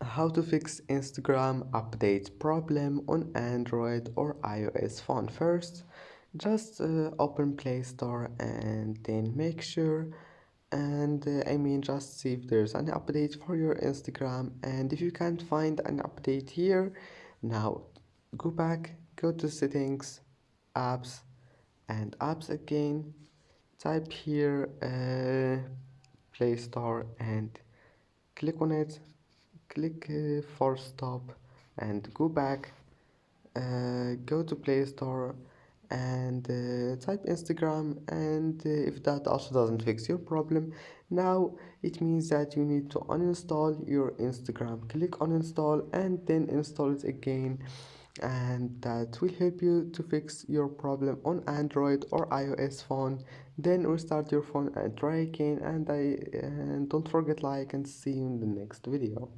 how to fix Instagram update problem on Android or iOS phone. First, just open Play Store and then make sure just see if there's an update for your Instagram. And if you can't find an update here, now go back, go to settings, apps, and apps again. Type here Play Store and click on it. Click force stop and go back. Go to Play Store and type Instagram, and if that also doesn't fix your problem, now it means that you need to uninstall your Instagram. Click uninstall and then install it again, and that will help you to fix your problem on Android or iOS phone. Then restart your phone and try again, and don't forget like and see you in the next video.